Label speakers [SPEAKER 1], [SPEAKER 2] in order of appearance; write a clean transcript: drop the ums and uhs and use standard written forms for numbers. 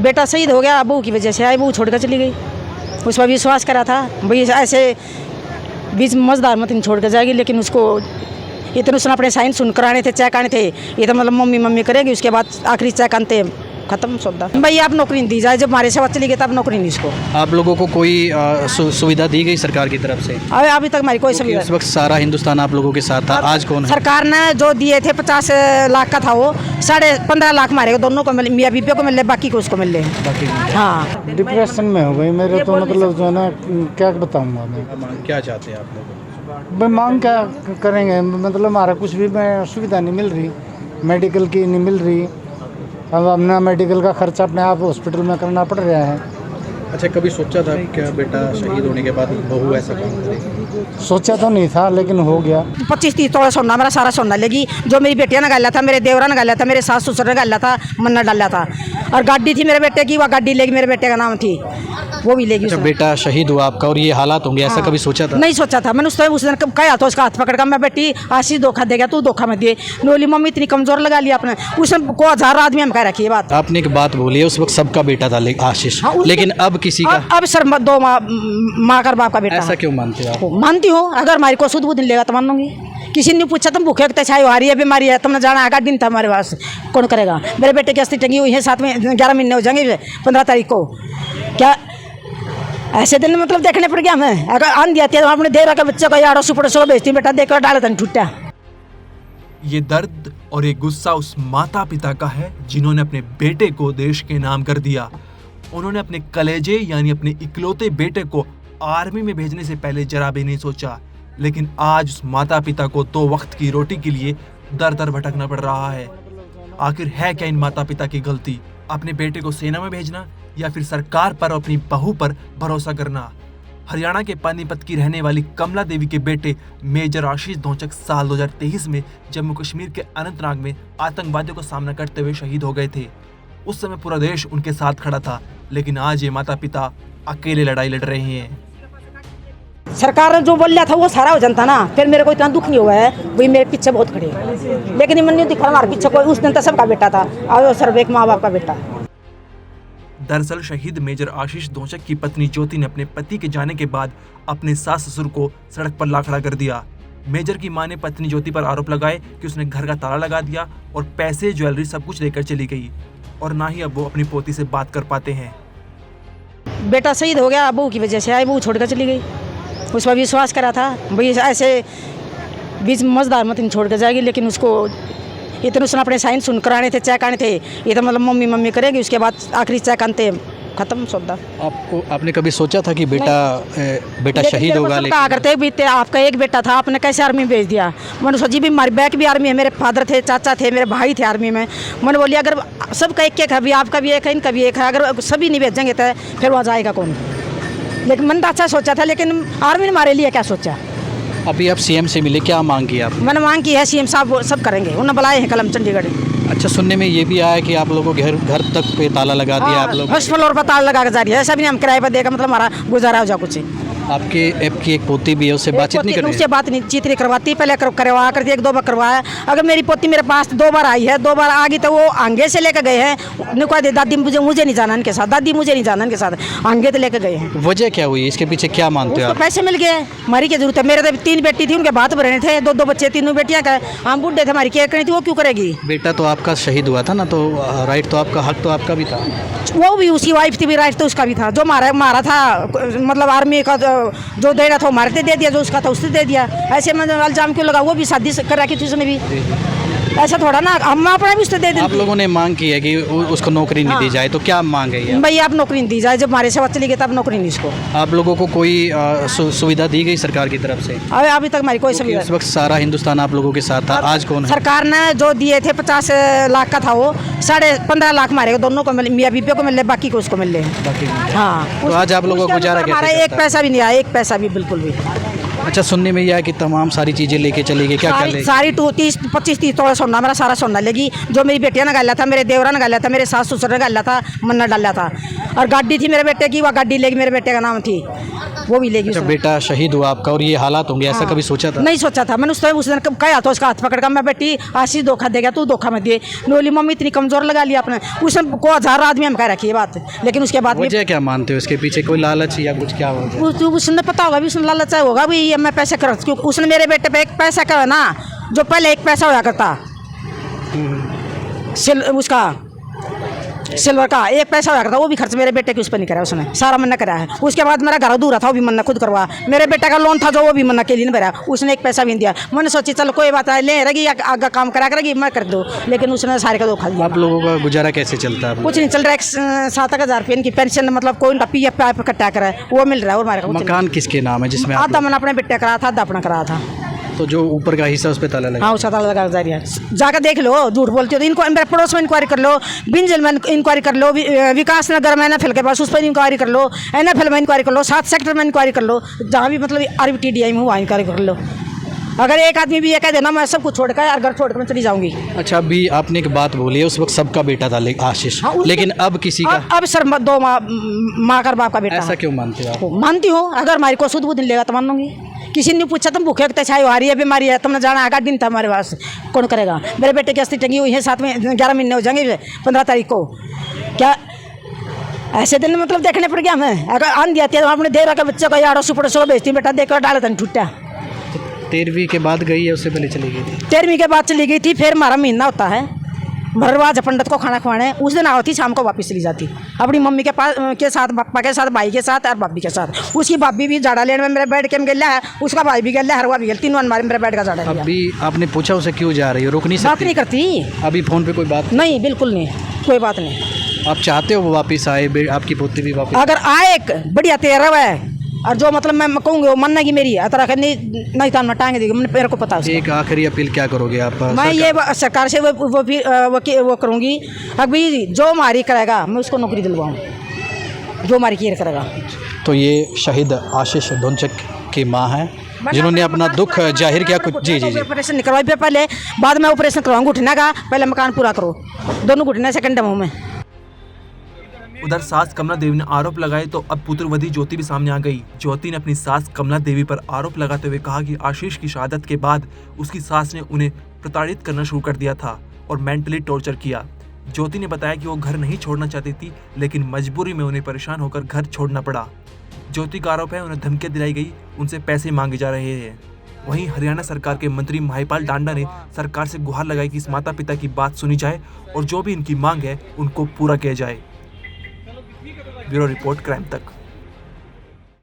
[SPEAKER 1] बेटा शहीद हो गया बहू की वजह से, आई बहू छोड़कर चली गई। उस पर विश्वास करा था भाई ऐसे बीच मजदार मत नहीं छोड़ कर जाएगी, लेकिन उसको इतने उसने अपने साइन सुन कराने थे, चेक आने थे, ये तो मतलब मम्मी मम्मी करेगी, उसके बाद आखिरी चेक आनते खत्म सौदा। भाई आप नौकरी नहीं दी जाए, जब हमारे सेवा चली गई तब नौकरी नहीं इसको।
[SPEAKER 2] आप लोगों को कोई सुविधा दी गई सरकार की तरफ से?
[SPEAKER 1] अभी तक हमारी कोई सुविधा।
[SPEAKER 2] उस वक्त सारा हिंदुस्तान आप लोगों के साथ था, आज कौन है?
[SPEAKER 1] सरकार ने जो दिए थे 50 लाख का था, वो 15.5 लाख हमारे दोनों को मिले, मियाँ बीबी को मिले, बाकी को उसको मिले।
[SPEAKER 2] बाकी
[SPEAKER 1] हाँ
[SPEAKER 3] डिप्रेशन में हो गई मेरे तो, मतलब जो है ना क्या बताऊँगा मैं।
[SPEAKER 2] क्या चाहते हैं आप लोग?
[SPEAKER 3] भाई मांग क्या करेंगे, मतलब हमारा कुछ भी सुविधा नहीं मिल रही, मेडिकल की नहीं मिल रही। अब अपना मेडिकल का खर्चा अपने आप हॉस्पिटल में करना पड़ रहा है।
[SPEAKER 2] अच्छा, कभी सोचा था क्या बेटा शहीद होने के बाद बहू ऐसा काम करेगी?
[SPEAKER 3] सोचा तो नहीं था, लेकिन हो गया।
[SPEAKER 1] 25-30 तोड़ा सोना मेरा सारा सोना लेगी, जो मेरी बेटियां ने गाला था, मेरे देवरा ने गाला था, मेरे सास ससुर ने गाला था, मन्ना डाला था। और गाड़ी थी मेरे बेटे की, वह गाड़ी लेगी, मेरे बेटे का नाम थी, वो भी लेगी।
[SPEAKER 2] अच्छा, बेटा शहीद हुआ आपका और ये हालात होंगे, ऐसा कभी सोचा था?
[SPEAKER 1] नहीं सोचा था मैंने। उस दिन कहा था, उसका हाथ पकड़ कर, मैं बेटी आशीष धोखा देगा, तू धोखा मत दे। बोली मम्मी इतनी कमजोर लगा लिया आपने, उसने को 1000 आदमी हम कह रखी है बात।
[SPEAKER 2] आपने एक बात बोली है, उस वक्त सबका बेटा था आशीष, लेकिन अब किसी का?
[SPEAKER 1] अब सर 2 माँ का बाप का बेटा।
[SPEAKER 2] ऐसा क्यों मानते हो आप?
[SPEAKER 1] मानती हूँ, अगर हमारी को शुद्ध बुद्धि लेगा तो मान लूंगी। किसी ने पूछा तुम भूखे छाई आ रही है, बीमारी है, तुमने जाना आगा दिन था हमारे पास, कौन करेगा? मेरे बेटे की अस्थि टंगी हुई है, साथ में 11 महीने हो जाएंगे 15 तारीख को। क्या ऐसे दिन मतलब देखने पड़ गया हमें? अगर आन दिया तो आपने दे रखा बच्चे को यार सुपड़ सो भेजती, बेटा देखकर डाले तन टूटा।
[SPEAKER 4] ये दर्द और ये गुस्सा उस माता पिता का है जिन्होंने अपने बेटे को देश के नाम कर दिया। उन्होंने अपने कलेजे यानी अपने इकलौते बेटे को आर्मी में भेजने से पहले जरा भी नहीं सोचा, लेकिन आज उस माता पिता को 2 वक्त की रोटी के लिए दर दर भटकना पड़ रहा है। आखिर है क्या इन माता पिता की गलती? अपने बेटे को सेना में भेजना या फिर सरकार पर और अपनी बहू पर भरोसा करना? हरियाणा के पानीपत की रहने वाली कमला देवी के बेटे मेजर आशीष धोंचक साल 2023 में जम्मू कश्मीर के अनंतनाग में आतंकवादियों का सामना करते हुए शहीद हो गए थे। उस समय पूरा देश उनके साथ खड़ा था, लेकिन आज ये माता पिता अकेले लड़ाई लड़ रहे हैं।
[SPEAKER 1] सरकार ने जो बोल लिया था वो सारा हो जाता ना, फिर मेरे को इतना दुख नहीं हुआ है। वही मेरे पीछे बहुत खड़े हैं, लेकिन मन नहीं दिखा हमारे पीछे कोई। उस दिन तो सबका बेटा था, और सिर्फ एक माँ बाप का बेटा।
[SPEAKER 4] दरअसल शहीद मेजर आशीष धोंचक की पत्नी ज्योति ने अपने पति के जाने के बाद अपने सास ससुर को सड़क पर ला खड़ा कर दिया। मेजर की मां ने पत्नी ज्योति पर आरोप लगाए कि उसने घर का ताला लगा दिया और पैसे ज्वेलरी सब कुछ लेकर चली गई, और ना ही अब वो अपनी पोती से बात कर पाते हैं।
[SPEAKER 1] बेटा शहीद हो गया बहू की वजह से, आई बहू छोड़कर चली गई। उस पर विश्वास करा था भाई ऐसे बीच मजदार मत नहीं छोड़ कर जाएगी, लेकिन उसको इतने उसने अपने साइन सुन कराने थे, चेक आने थे, ये तो मतलब मम्मी मम्मी करेगी, उसके बाद आखिरी चेक आनते खत्म सौदा।
[SPEAKER 2] आपने कभी सोचा था कि बेटा शहीद होगा?
[SPEAKER 1] कहा करते बीते आपका एक बेटा था, आपने कैसे आर्मी भेज दिया? मैंने सोची भी हमारी बैक भी आर्मी है, मेरे फादर थे, चाचा थे, मेरे भाई थे आर्मी में। मैंने बोली अगर सबका एक है, अभी आपका भी एक है, इनका भी एक है, अगर सभी नहीं भेजेंगे तो फिर वहाँ जाएगा कौन? लेकिन मैंने तो अच्छा सोचा था, लेकिन आर्मी ने हमारे लिए क्या सोचा?
[SPEAKER 2] अभी आप सीएम से मिले, क्या मांग की आप?
[SPEAKER 1] मैंने मांग की है, सीएम साहब सब करेंगे, उन्होंने बुलाए हैं कलम चंडीगढ़।
[SPEAKER 2] अच्छा, सुनने में ये भी आया कि आप लोगों को घर तक पे ताला लगा दिया आप लोग?
[SPEAKER 1] फर्स्ट फ्लोर पर ताला लगा के जा रही है, ऐसा भी नहीं हम किराए पर देगा, मतलब हमारा गुजारा हो जा कुछ।
[SPEAKER 2] आपकी एक पोती भी है, उससे बातचीत नहीं कर रही?
[SPEAKER 1] उससे बात नहीं चीत नहीं करवाती, पहले करवा करती, 1-2 बार करवाया। अगर मेरी पोती मेरे पास 2 बार आई है, 2 बार आ गई तो वो आगे से लेकर गए हैं। निका दे दादी मुझे नहीं जाना इनके साथ, दादी मुझे नहीं जाना इनके साथ, आगे तो लेकर गए हैं।
[SPEAKER 2] वजह क्या हुई इसके पीछे, क्या मानते हो आप?
[SPEAKER 1] पैसे मिल गए, हमारी क्या जरूरत है? मेरे तो 3 बेटी थी, उनके बात भरने थे, 2 बच्चे, 3 बेटियां का, हम बुढ़े थे, हमारी क्या करनी थी, वो क्यों करेगी?
[SPEAKER 2] बेटा तो आपका शहीद हुआ था ना, तो राइट तो आपका, हक तो आपका भी था।
[SPEAKER 1] वो भी उसकी वाइफ थी भी, राइट तो उसका भी था। जो मारा था, मतलब आर्मी का जो दे रहा था वो मारते दे दिया, जो उसका था उसने दे दिया। ऐसे में इल्जाम क्यों लगा? वो भी शादी कर रखी थी उसने भी, ऐसा थोड़ा ना हम अपना भी उसने दे दें।
[SPEAKER 2] आप लोगों ने मांग की है कि उसको नौकरी नहीं दी जाए, तो क्या मांग है?
[SPEAKER 1] भाई आप नौकरी नहीं दी जाए, जब हमारे सेवा चली गई तब नौकरी नहीं इसको।
[SPEAKER 2] आप लोगों को कोई सुविधा दी गई सरकार की तरफ से?
[SPEAKER 1] अभी तक हमारी कोई सुविधा।
[SPEAKER 2] उस वक्त सारा हिंदुस्तान आप लोगों के साथ था, आज कौन है?
[SPEAKER 1] सरकार ने जो दिए थे 50 लाख का था, वो 15.5 लाख हमारे दोनों को मिले, मियाँ बीबी को मिले, बाकी को उसको मिले। हाँ,
[SPEAKER 2] तो आज आप लोगों को गुजारा कैसे?
[SPEAKER 1] हमारा 1 पैसा भी नहीं आया, 1 पैसा भी बिल्कुल भी।
[SPEAKER 2] अच्छा, सुनने में यह है कि तमाम सारी चीज़ें लेके चली गई, क्या क्या?
[SPEAKER 1] सारी 25-30 तोड़ा सोना मेरा सारा सोना लेगी, जो मेरी बेटियां ने गाला था, मेरे देवरा ने गाला था, मेरे सास ससुर ने गाला था, मन्ना डाला था। और गाड़ी थी मेरे बेटे की, वह गाड़ी लेगी, मेरे बेटे का नाम थी, वो भी लेगी
[SPEAKER 2] अच्छा,
[SPEAKER 1] उसने।
[SPEAKER 2] बेटा शहीद हुआ आपका और ये हालात होंगे, ऐसा कभी सोचा था?
[SPEAKER 1] नहीं सोचा था मैंने। उस दिन कहा था उसका हाथ पकड़ कर, मैं बेटी आशीष धोखा देगा, तू धोखा मत दे। बोली मम्मी इतनी कमजोर लगा लिया आपने। उसने को 1000 आदमी हम कह रखी है बात, लेकिन उसके बाद
[SPEAKER 2] वजह क्या मानते हो इसके पीछे? कोई लालच या कुछ क्या वजह?
[SPEAKER 1] उसने पता होगा भी, उसने लालच होगा भी ये मैं पैसे कर, क्योंकि उसने मेरे बेटे पे एक पैसा करा ना, जो पहले एक पैसा होया करता उसका सिल्वर का एक पैसा होया करता, वो भी खर्च मेरे बेटे के उस पर नहीं करा उसने, सारा मन्ना करा है। उसके बाद मेरा घर अधूरा था, वो भी मन्ना खुद करवा। मेरे बेटे का लोन था जो, वो भी मन्ना के लिए नहीं भरा, उसने एक पैसा भी नहीं दिया। मैंने सोची चलो कोई बात नहीं, ले रहेगी आगे काम करा करेगी, मैं कर दूँ, लेकिन उसने सारे का धोखा दिया।
[SPEAKER 2] आप लोगों का गुजारा कैसे चलता है?
[SPEAKER 1] कुछ नहीं चल रहा है। 7,000 रुपये इनकी पेंशन, मतलब कोई PF कटा करा है, वो मिल रहा है। और हमारे
[SPEAKER 2] मकान किसके नाम है जिसमें आप
[SPEAKER 1] आधा मैंने अपने बेटे करा था, आधा अपना करा था।
[SPEAKER 2] तो जो ऊपर का हिस्सा उस पर ताला लगा?
[SPEAKER 1] हाँ, उसका ताला लगा जा रहा है। जाकर देख लो, झूठ बोलते हो तो इनको मेरे पड़ोस में इंक्वायरी कर लो, बिंजल में इंक्वायरी कर लो, विकास नगर में NFL के पास उस पर इंक्वायरी कर लो, NFL में इंक्वायरी कर लो, 7 सेक्टर में इंक्वायरी कर लो, जहाँ भी मतलब RVTDI में हुआ इंक्वायरी कर लो। अगर एक आदमी भी ये कह देना मैं सब कुछ छोड़कर यार घर छोड़कर मैं चली जाऊंगी।
[SPEAKER 2] अच्छा, अभी आपने एक बात बोली है, उस वक्त सबका बेटा था आशीष,
[SPEAKER 1] हाँ,
[SPEAKER 2] लेकिन अब किसी का?
[SPEAKER 1] अब सर 2 माँ का बाप का बेटा।
[SPEAKER 2] ऐसा क्यों मानते हो आप?
[SPEAKER 1] मानती हूँ, अगर हमारी को शुद्ध बुद्धि लेगा तो मान लूंगी। किसी ने पूछा तुम भूखे तो छाई आ रही है, बीमारी है, तुमने जाना आगा दिन था हमारे पास, कौन करेगा? मेरे बेटे की अस्थि टंगी हुई है, साथ में 11 महीने हो जाएंगे 15 तारीख को। क्या ऐसे दिन मतलब देखने पड़ गया हमें? अगर आन दिया तो आपने दे रखा बच्चे को यार सुपड़ सो भेजती, बेटा देखकर डाला था टूटा।
[SPEAKER 2] 13वीं के बाद गई है, उससे पहले चली गई थी?
[SPEAKER 1] 13वीं के बाद चली गई थी, फिर हमारा महीना होता है भरवाज पंडित को खाना खवाने, उस दिन आवती, शाम को वापस चली जाती अपनी मम्मी के पास के साथ, पापा के साथ, भाई के साथ और भाभी के साथ। उसकी भाभी भी जाड़ा लेने में मेरे बेड के में गया है, उसका भाई भी गया है, हरवा भी गया, तीनों हमारे मेरे बेड का जाड़ा लिया।
[SPEAKER 2] अभी आपने पूछा उसे क्यों जा रही हो? रुक नहीं
[SPEAKER 1] बात
[SPEAKER 2] सकती?
[SPEAKER 1] नहीं करती
[SPEAKER 2] अभी फोन पे कोई बात?
[SPEAKER 1] नहीं, बिल्कुल नहीं, कोई बात नहीं।
[SPEAKER 2] आप चाहते हो वो वापस आए, आपकी पोती भी वापस?
[SPEAKER 1] अगर आए एक बढ़िया तेरह है, और जो मतलब मैं कहूँगी वो मानना की मेरी है, तरह नहीं तो मैं टांगे देगी, मेरे को पता है।
[SPEAKER 2] एक आखिरी अपील क्या करोगे आप?
[SPEAKER 1] मैं ये सरकार से वो करूँगी, अभी जो हमारी करेगा मैं उसको नौकरी दिलवाऊँ, जो हमारी केयर करेगा।
[SPEAKER 2] तो ये शहीद आशीष धोंचक की माँ है जिन्होंने अपना दुख जाहिर किया। कुछ जी
[SPEAKER 1] ऑपरेशन नहीं करवाई पहले, बाद में ऑपरेशन करवाऊँ घुटने का, पहले मकान पूरा करो, दोनों घुटने सेकंड मुँह में।
[SPEAKER 4] उधर सास कमला देवी ने आरोप लगाए तो अब पुत्रवधी ज्योति भी सामने आ गई। ज्योति ने अपनी सास कमला देवी पर आरोप लगाते हुए कहा कि आशीष की शहादत के बाद उसकी सास ने उन्हें प्रताड़ित करना शुरू कर दिया था और मेंटली टॉर्चर किया। ज्योति ने बताया कि वो घर नहीं छोड़ना चाहती थी, लेकिन मजबूरी में उन्हें परेशान होकर घर छोड़ना पड़ा। ज्योति का आरोप है उन्हें धमकियां दिलाई गई, उनसे पैसे मांगे जा रहे हैं। वहीं हरियाणा सरकार के मंत्री महिपाल डांडा ने सरकार से गुहार लगाई कि इस माता पिता की बात सुनी जाए और जो भी इनकी मांग है उनको पूरा किया जाए। ब्यूरो रिपोर्ट, क्राइम तक।